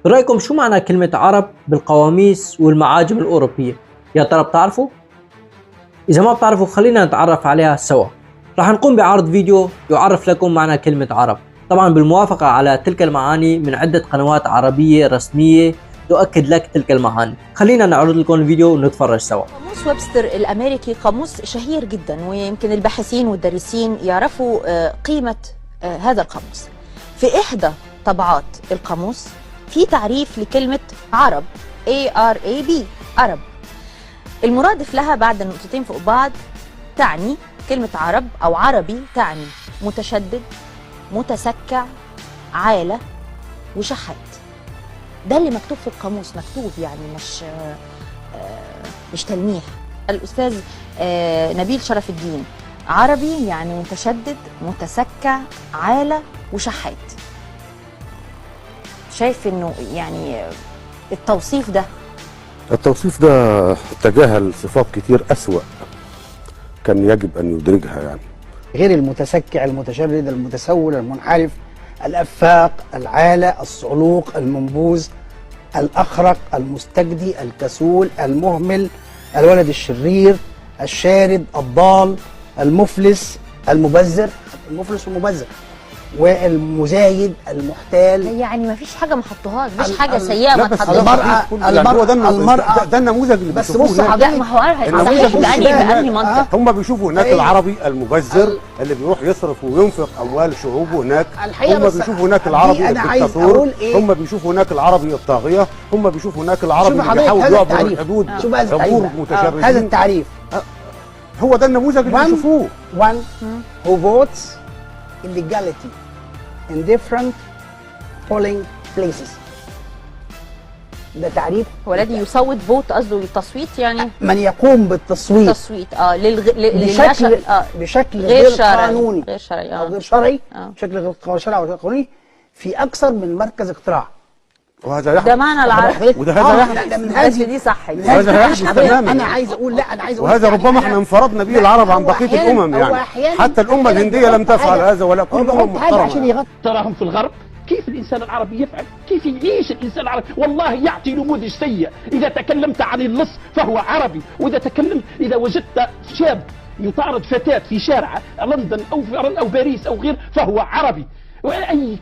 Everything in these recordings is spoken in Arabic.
برأيكم شو معنى كلمة عرب بالقواميس والمعاجم الأوروبية؟ يا ترى بتعرفوا؟ إذا ما بتعرفوا خلينا نتعرف عليها سوا. راح نقوم بعرض فيديو يعرف لكم معنى كلمة عرب، طبعا بالموافقة على تلك المعاني من عدة قنوات عربية رسمية تؤكد لك تلك المعاني. خلينا نعرض لكم الفيديو ونتفرج سوا. قاموس ويبستر الأمريكي قاموس شهير جدا، ويمكن الباحثين والدارسين يعرفوا قيمة هذا القاموس. في إحدى طبعات القاموس في تعريف لكلمة عرب ARAB عرب. المرادف لها بعد النقطتين فوق بعض تعني كلمة عرب أو عربي تعني متشدد، متسكع، عالة، وشحات. ده اللي مكتوب في القاموس، مكتوب يعني مش تلميح. الأستاذ نبيل شرف الدين، عربي يعني متشدد، متسكع، عالة، وشحات. شايف انه يعني التوصيف ده تجاهل صفات كتير أسوأ كان يجب أن يدرجها، يعني غير المتسكع، المتشرد، المتسول، المنحرف، الأفاق، العالة، الصعلوق، المنبوذ، الأخرق، المستجدي، الكسول، المهمل، الولد الشرير، الشارد، الضال، المفلس، المبذر، المفلس والمبذر، والمزايد، المحتال. يعني ما فيش حاجه ما حطوهاش، مفيش حاجه سيئه ما حطوهاش. المرأة ده النموذج اللي بس بيشوفوه بص هناك. لا، ما هو صحيح بأنهي منطق. هم بيشوفوا هناك العربي المبذر اللي بيروح يصرف وينفق اموال شعوبه هناك. هم بيشوفوا هناك العربي الدكتاتور، هم بيشوفوا هناك العربي الطاغيه، هم بيشوفوا هناك العربي اللي بيحاول يعبر الحدود عبور متشردين. هذا التعريف هو ده النموذج اللي بيشوفوه. One who votes illegality in different polling places. ده تعريف. ولدي يصوت فوت، قصده التصويت، يعني من يقوم بالتصويت بشكل غير قانوني، غير شرعي او غير شرعي، بشكل غير شرعي او غير قانوني في اكثر من مركز اقتراع. وهذا ده معنى العرب، وده هذا يحدث من هذه دي صح. هذا يحدث تماما. انا عايز اقول وهذا ربما احنا انفردنا به العرب عن بقيه الامم، يعني حتى الامه الهنديه لم تفعل هذا ولا كل الامم محترمه. تراهم في الغرب كيف الإنسان العربي يفعل، كيف يعيش الإنسان العربي. والله يعطي نموذج سيء. إذا تكلمت عن اللص فهو عربي، وإذا تكلمت، إذا وجدت شاب يطارد فتاة في شارع لندن أو باريس أو غير فهو عربي.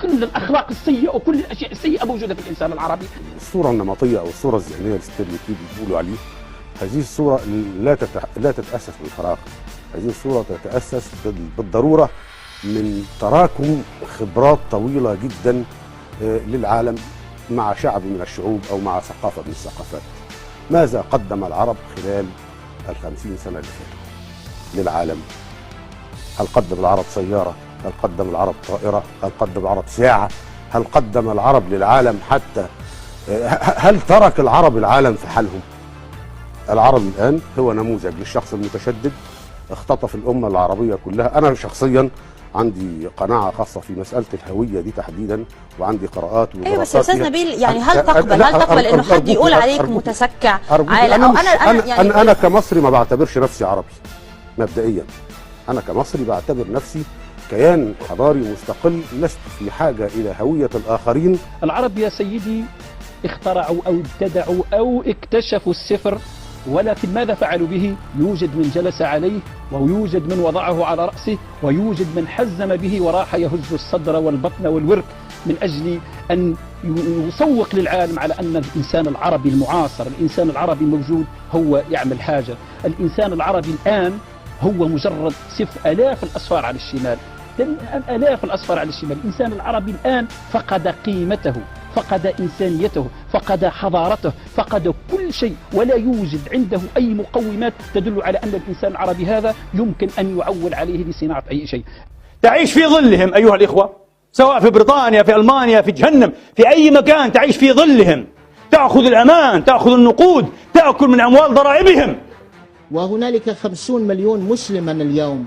كل الأخلاق السيئة وكل الأشياء السيئة موجودة في الإنسان العربي. الصورة النمطية أو الصورة الذهنية الستيريوتيب بيقولوا عليه، هذه الصورة لا تتأسس بالفراغ. هذه الصورة تتأسس بالضرورة من تراكم خبرات طويلة جدا للعالم مع شعب من الشعوب أو مع ثقافة من الثقافات. ماذا قدم العرب خلال 50 سنة اللي فاتوا للعالم؟ هل قدم العرب سيارة؟ هل قدم العرب طائرة؟ هل قدم العرب ساعة؟ هل قدم العرب للعالم حتى هل ترك العرب العالم في حالهم؟ العرب الآن هو نموذج للشخص المتشدد اختطف الأمة العربية كلها. أنا شخصيا عندي قناعة خاصة في مسألة الهوية دي تحديدا، وعندي قراءات ودراسات. ايوه بس يا استاذ نبيل، يعني هل تقبل انه حد يقول عليك متسكع عالة؟ أنا كمصري ما بعتبرش نفسي عربي مبدئيا. أنا كمصري بعتبر نفسي كيان حضاري مستقل، لست في حاجة إلى هوية الآخرين. العرب يا سيدي اخترعوا أو ابتدعوا أو اكتشفوا السفر، ولكن ماذا فعلوا به؟ يوجد من جلس عليه، ويوجد من وضعه على رأسه، ويوجد من حزم به وراح يهز الصدر والبطن والورك من أجل أن يسوق للعالم على أن الإنسان العربي المعاصر، الإنسان العربي الموجود هو يعمل حاجة. الإنسان العربي الآن هو مجرد آلاف الأصفار على الشمال، آلاف الأصفار على الشمال. الإنسان العربي الآن فقد قيمته، فقد إنسانيته، فقد حضارته، فقد كل شيء، ولا يوجد عنده أي مقومات تدل على أن الإنسان العربي هذا يمكن أن يعول عليه لصناعة أي شيء. تعيش في ظلهم أيها الإخوة، سواء في بريطانيا، في ألمانيا، في جهنم، في أي مكان تعيش في ظلهم، تأخذ الأمان، تأخذ النقود، تأكل من أموال ضرائبهم. وهنالك 50 مليون مسلما اليوم،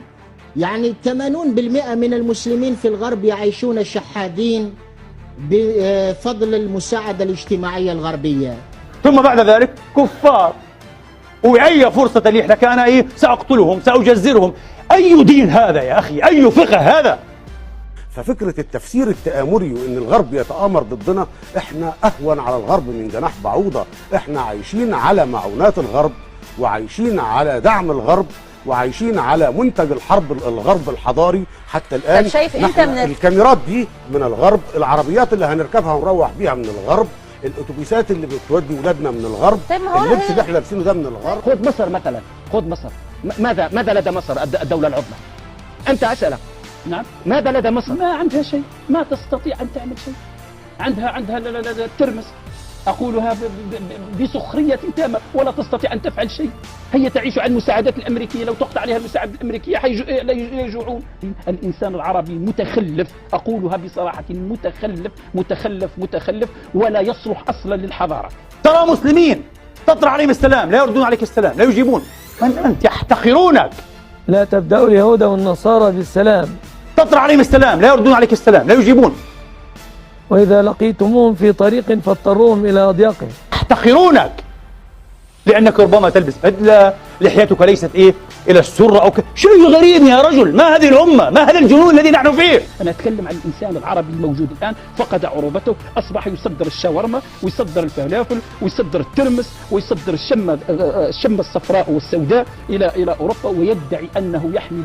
يعني 80% من المسلمين في الغرب يعيشون شحاذين بفضل المساعدة الاجتماعية الغربية. ثم بعد ذلك كفار، وأي فرصة لي لك أنا سأقتلهم، سأجزرهم. أي دين هذا يا أخي؟ أي فقه هذا؟ ففكره التفسير التآمري وان الغرب يتآمر ضدنا، احنا اهون على الغرب من جناح بعوضه. احنا عايشين على معونات الغرب، وعايشين على دعم الغرب، وعايشين على منتج الغرب الحضاري حتى الان. طب شايف انت من الكاميرات دي من الغرب، العربيات اللي هنركبها ونروح بيها من الغرب، الاتوبيسات اللي بتودي ولادنا من الغرب، طيب ما هو اللبس اللي احنا لابسينه ده من الغرب. خذ مصر مثلا، خذ مصر، ماذا لدى مصر الدولة العظمى؟ أنت أسألك، نعم، ماذا لدى مصر؟ ما عندها شيء، ما تستطيع أن تعمل شيء. عندها الترمس، أقولها بسخرية تامة، ولا تستطيع أن تفعل شيء. هي تعيش على المساعدات الأمريكية، لو تقطع عليها المساعدات الأمريكية لا يجوعون. الإنسان العربي متخلف، أقولها بصراحة، متخلف ولا يصلح أصلا للحضارة. ترى مسلمين تطرح عليهم السلام لا يردون عليك السلام، لا يجيبون. من أنت؟ يحتقرونك. لا تبدأوا اليهود والنصارى بالسلام، تطرح عليهم السلام لا يردون عليك السلام، لا يجيبون. وإذا لقيتموهم في طريق فاضطروهم إلى أضيقه. يحتقرونك لأنك ربما تلبس بدلة، لحيتك ليست إلى السرة أو شيء غريب يا رجل. ما هذه الأمة؟ ما هذا الجنون الذي نحن فيه؟ أنا أتكلم عن الإنسان العربي الموجود الآن، فقد عروبته، أصبح يصدر الشاورما ويصدر الفلافل ويصدر الترمس ويصدر الشمة الصفراء والسوداء إلى أوروبا، ويدعي أنه يحمل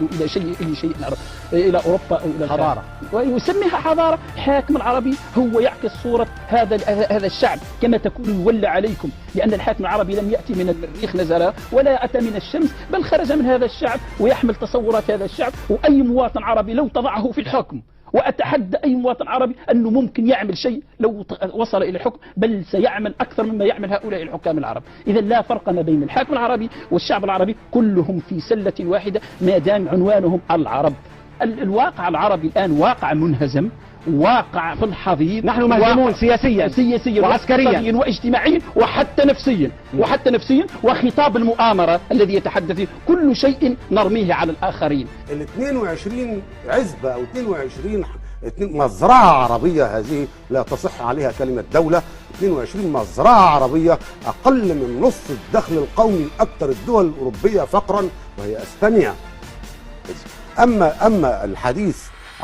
إلى أوروبا أو إلى حضارة، ويسميها حضارة. الحاكم العربي هو يعكس صورة هذا الشعب كما تكون يولى عليكم، لأن الحاكم العربي لم يأتي من المريخ نزل ولا أتى من الشمس، بل خرج من هذا الشعب ويحمل تصورات هذا الشعب. وأي مواطن عربي لو تضعه في الحكم، وأتحدى أي مواطن عربي أنه ممكن يعمل شيء لو وصل إلى الحكم، بل سيعمل أكثر مما يعمل هؤلاء الحكام العرب. إذا لا فرق ما بين الحاكم العربي والشعب العربي، كلهم في سلة واحدة ما دام عنوانهم العرب. الواقع العربي الآن واقع منهزم، واقع في الحضيض. نحن مهزومون سياسيا وعسكريا واجتماعيا وحتى نفسيا وخطاب المؤامرة الذي يتحدث فيه كل شيء نرميه على الآخرين. ال 22 عزبة أو 22 مزرعة عربية، هذه لا تصح عليها كلمة دولة. 22 مزرعة عربية أقل من نصف الدخل القومي أكثر الدول الأوروبية فقرا، وهي أسبانيا. أما الحديث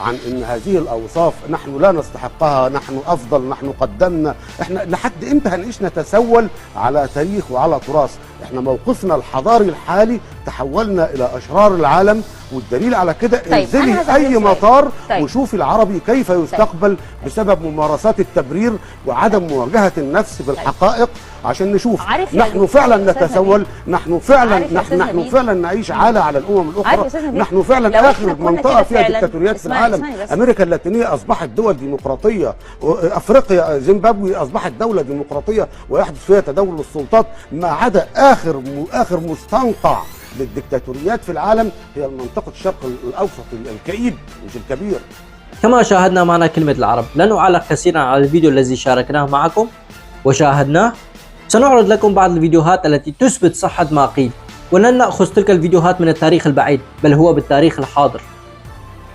عن ان هذه الاوصاف نحن لا نستحقها، نحن افضل، نحن قدمنا، احنا لحد امتى هنعيش نتسول على تاريخ وعلى تراث؟ احنا موقفنا الحضاري الحالي تحولنا الى اشرار العالم، والدليل على كده انزلي اي مطار وشوفي العربي كيف يستقبل بسبب ممارسات التبرير وعدم مواجهة النفس بالحقائق، عشان نشوف نحن فعلا نتسول، نحن فعلا نعيش عالة على الامم الاخرى، نحن فعلا اخر منطقة فيها ديكتاتوريات في العالم. امريكا اللاتينية اصبحت دول ديمقراطية، افريقيا زيمبابوي اصبحت دولة ديمقراطية ويحدث فيها تداول السلطات، ما عدا اخر مستنقع للديكتاتوريات في العالم هي منطقة الشرق الاوسط الكئيب مش الكبير. كما شاهدنا معنا كلمة العرب، لا نعلق كثيرا على الفيديو الذي شاركناه معكم وشاهدناه. سنعرض لكم بعض الفيديوهات التي تثبت صحة ما قيل، ولن نأخذ تلك الفيديوهات من التاريخ البعيد، بل هو بالتاريخ الحاضر.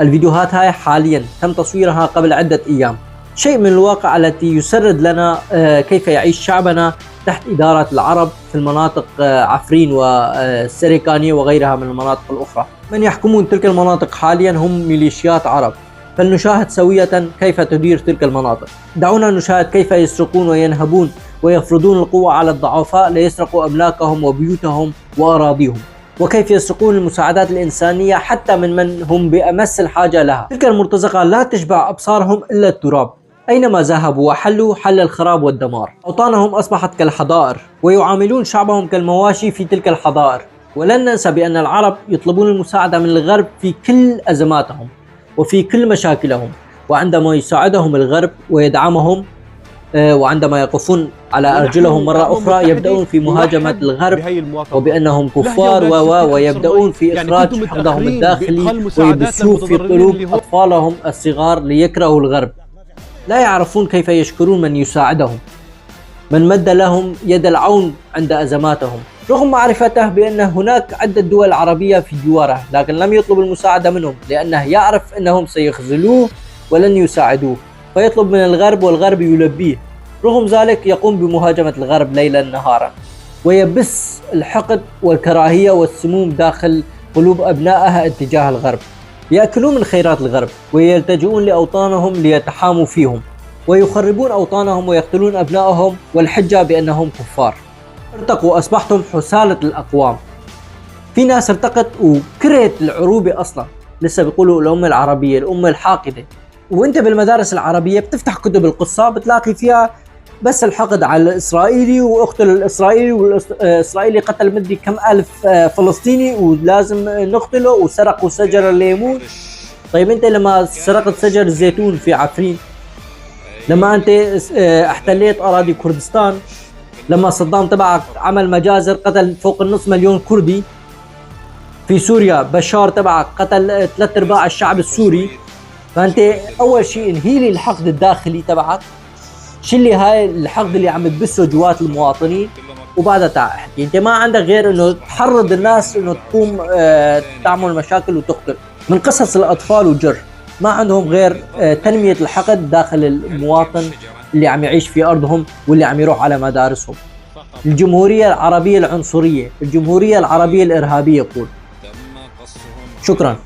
الفيديوهات هاي حاليا تم تصويرها قبل عدة أيام، شيء من الواقع التي يسرد لنا كيف يعيش شعبنا تحت إدارة العرب في المناطق عفرين والسريكانية وغيرها من المناطق الأخرى. من يحكمون تلك المناطق حاليا هم ميليشيات عرب، فلنشاهد سوية كيف تدير تلك المناطق. دعونا نشاهد كيف يسرقون وينهبون ويفرضون القوة على الضعفاء ليسرقوا أملاكهم وبيوتهم وأراضيهم، وكيف يسرقون المساعدات الإنسانية حتى من هم بأمس الحاجة لها. تلك المرتزقة لا تشبع أبصارهم إلا التراب، أينما ذهبوا وحلوا حل الخراب والدمار. أوطانهم أصبحت كالحظائر ويعاملون شعبهم كالمواشي في تلك الحظائر. ولن ننسى بأن العرب يطلبون المساعدة من الغرب في كل أزماتهم وفي كل مشاكلهم، وعندما يساعدهم الغرب ويدعمهم وعندما يقفون على أرجلهم مرة أخرى يبدأون في مهاجمة الغرب وبأنهم كفار ويبدأون في إخراج حقدهم الداخلي ويبثوه في قلوب أطفالهم الصغار ليكرهوا الغرب. لا يعرفون كيف يشكرون من يساعدهم، من مد لهم يد العون عند أزماتهم، رغم معرفته بأن هناك عدة دول عربية في جواره، لكن لم يطلب المساعدة منهم لأنه يعرف أنهم سيخذلوه ولن يساعدوه، فيطلب من الغرب والغرب يلبيه. رغم ذلك يقوم بمهاجمة الغرب ليلا نهارا ويبث الحقد والكراهية والسموم داخل قلوب أبنائها اتجاه الغرب. يأكلون من خيرات الغرب ويلتجئون لأوطانهم ليتحاموا فيهم، ويخربون أوطانهم ويقتلون أبنائهم والحجة بأنهم كفار. ارتقوا وأصبحتم حسالة الأقوام. في ناس ارتقت وكرهت العروبة أصلا، لسه بيقولوا الأمة العربية الأمة الحاقدة. وانت بالمدارس العربية بتفتح كتب القصة بتلاقي فيها بس الحقد على الإسرائيلي واقتل الإسرائيلي، والإسرائيلي قتل مدري كم ألف فلسطيني ولازم نقتله، وسرقوا شجر الليمون. طيب انت لما سرقت شجر الزيتون في عفرين، لما انت احتليت أراضي كردستان، لما صدام تبعك عمل مجازر قتل فوق النص مليون كردي، في سوريا بشار تبعك قتل 3/4 الشعب السوري. فانت اول شيء انهي لي الحقد الداخلي تبعك، شيلي هاي الحقد اللي عم تبثه جوات المواطنين، وبعدها تعال احكي. انت ما عندك غير انه تحرض الناس انه تقوم تعمل مشاكل وتقتل. من قصص الاطفال وجر ما عندهم غير تنمية الحقد داخل المواطن اللي عم يعيش في ارضهم واللي عم يروح على مدارسهم. الجمهورية العربية العنصرية، الجمهورية العربية الارهابية يقول. شكرا.